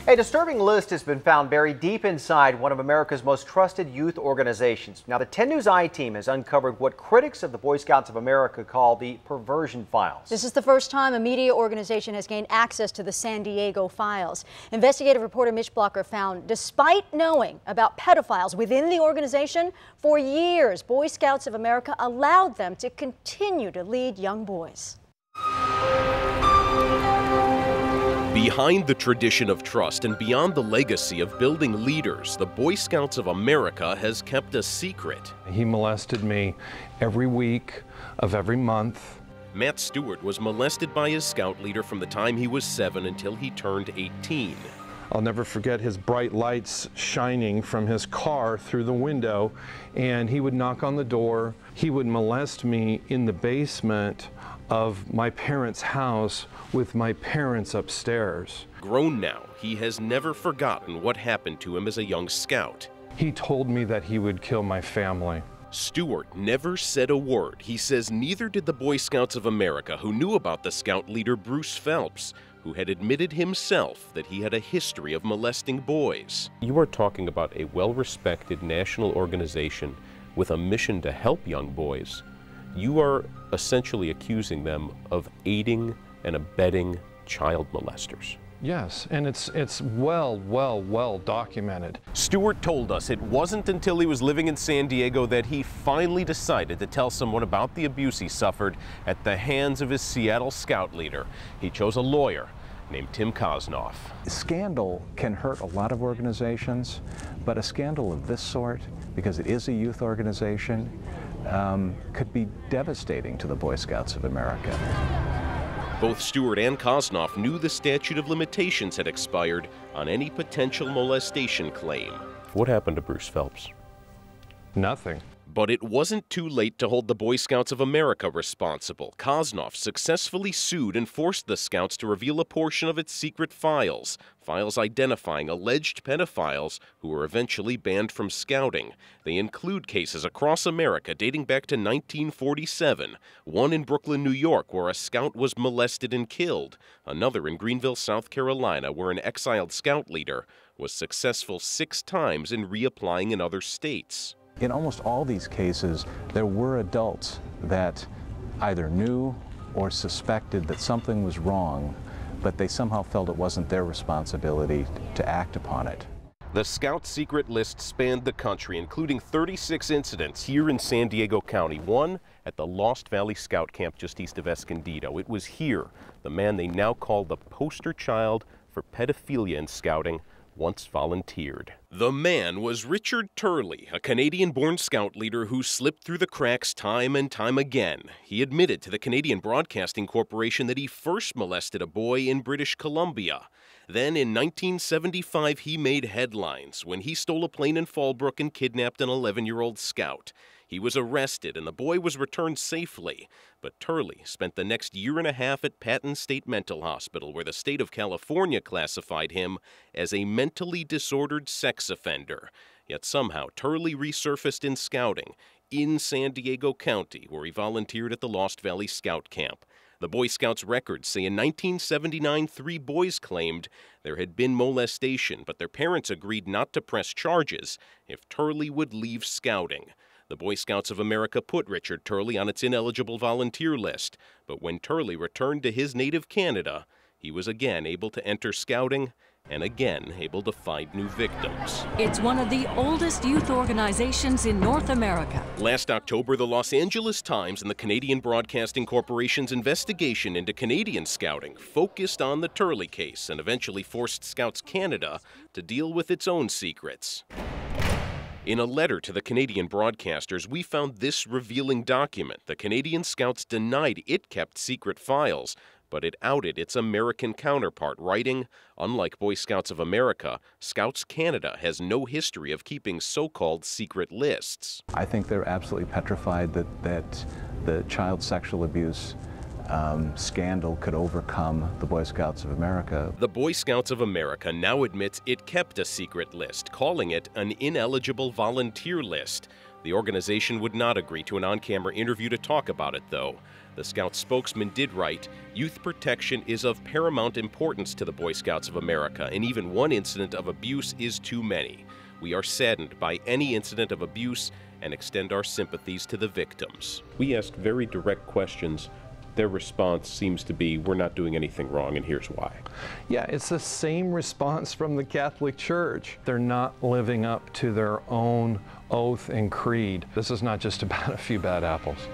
A disturbing list has been found buried deep inside one of America's most trusted youth organizations. Now, the 10 News I-team has uncovered what critics of the Boy Scouts of America call the perversion files. This is the first time a media organization has gained access to the San Diego files. Investigative reporter Mitch Blocker found, despite knowing about pedophiles within the organization, for years, Boy Scouts of America allowed them to continue to lead young boys. Behind the tradition of trust and beyond the legacy of building leaders, the Boy Scouts of America has kept a secret. He molested me every week of every month. Matt Stewart was molested by his scout leader from the time he was 7 until he turned 18. I'll never forget his bright lights shining from his car through the window, and he would knock on the door. He would molest me in the basement of my parents' house with my parents upstairs. Grown now, he has never forgotten what happened to him as a young scout. He told me that he would kill my family. Stewart never said a word. He says neither did the Boy Scouts of America, who knew about the scout leader Bruce Phelps, who had admitted himself that he had a history of molesting boys. You are talking about a well-respected national organization with a mission to help young boys. You are essentially accusing them of aiding and abetting child molesters. Yes, and it's well documented. Stewart told us it wasn't until he was living in San Diego that he finally decided to tell someone about the abuse he suffered at the hands of his Seattle scout leader. He chose a lawyer named Tim Kosnoff. Scandal can hurt a lot of organizations, but a scandal of this sort, because it is a youth organization, could be devastating to the Boy Scouts of America. Both Stewart and Kosnoff knew the statute of limitations had expired on any potential molestation claim. What happened to Bruce Phelps? Nothing. But it wasn't too late to hold the Boy Scouts of America responsible. Kosnoff successfully sued and forced the Scouts to reveal a portion of its secret files, files identifying alleged pedophiles who were eventually banned from scouting. They include cases across America dating back to 1947, one in Brooklyn, New York, where a scout was molested and killed, another in Greenville, South Carolina, where an exiled scout leader was successful 6 times in reapplying in other states. In almost all these cases, there were adults that either knew or suspected that something was wrong, but they somehow felt it wasn't their responsibility to act upon it. The Scout secret list spanned the country, including 36 incidents here in San Diego County, one at the Lost Valley Scout Camp just east of Escondido. It was here the man they now call the poster child for pedophilia in scouting once volunteered. The man was Richard Turley, a Canadian-born scout leader who slipped through the cracks time and time again. He admitted to the Canadian Broadcasting Corporation that he first molested a boy in British Columbia. Then in 1975, he made headlines when he stole a plane in Fallbrook and kidnapped an 11-year-old scout. He was arrested and the boy was returned safely, but Turley spent the next year and a half at Patton State Mental Hospital, where the state of California classified him as a mentally disordered sex offender. Yet somehow Turley resurfaced in scouting in San Diego County, where he volunteered at the Lost Valley Scout Camp. The Boy Scouts records say in 1979, 3 boys claimed there had been molestation, but their parents agreed not to press charges if Turley would leave scouting. The Boy Scouts of America put Richard Turley on its ineligible volunteer list, but when Turley returned to his native Canada, he was again able to enter scouting and again able to find new victims. It's one of the oldest youth organizations in North America. Last October, the Los Angeles Times and the Canadian Broadcasting Corporation's investigation into Canadian scouting focused on the Turley case and eventually forced Scouts Canada to deal with its own secrets. In a letter to the Canadian broadcasters, we found this revealing document. The Canadian Scouts denied it kept secret files, but it outed its American counterpart, writing, "Unlike Boy Scouts of America, Scouts Canada has no history of keeping so-called secret lists." I think they're absolutely petrified that the child sexual abuse scandal could overcome the Boy Scouts of America. The Boy Scouts of America now admits it kept a secret list, calling it an ineligible volunteer list. The organization would not agree to an on-camera interview to talk about it, though. The Scout spokesman did write, "Youth protection is of paramount importance to the Boy Scouts of America, and even one incident of abuse is too many. We are saddened by any incident of abuse and extend our sympathies to the victims." We asked very direct questions. Their response seems to be, "We're not doing anything wrong, and here's why." Yeah, it's the same response from the Catholic Church. They're not living up to their own oath and creed. This is not just about a few bad apples.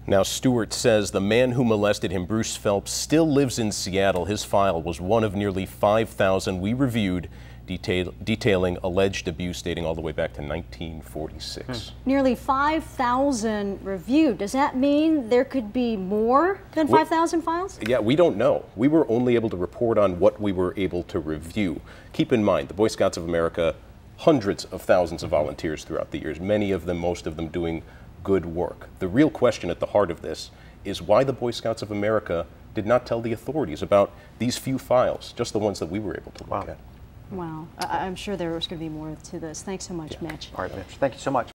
Now, Stewart says the man who molested him, Bruce Phelps, still lives in Seattle. His file was one of nearly 5,000 we reviewed, detailing alleged abuse dating all the way back to 1946. Nearly 5,000 reviewed. Does that mean there could be more than 5,000 files? Yeah, we don't know. We were only able to report on what we were able to review. Keep in mind, the Boy Scouts of America, hundreds of thousands of volunteers throughout the years, many of them, most of them doing good work. The real question at the heart of this is why the Boy Scouts of America did not tell the authorities about these few files, just the ones that we were able to look at. Wow. I'm sure there was going to be more to this. Thanks so much, Mitch. All right, Mitch. Thank you so much.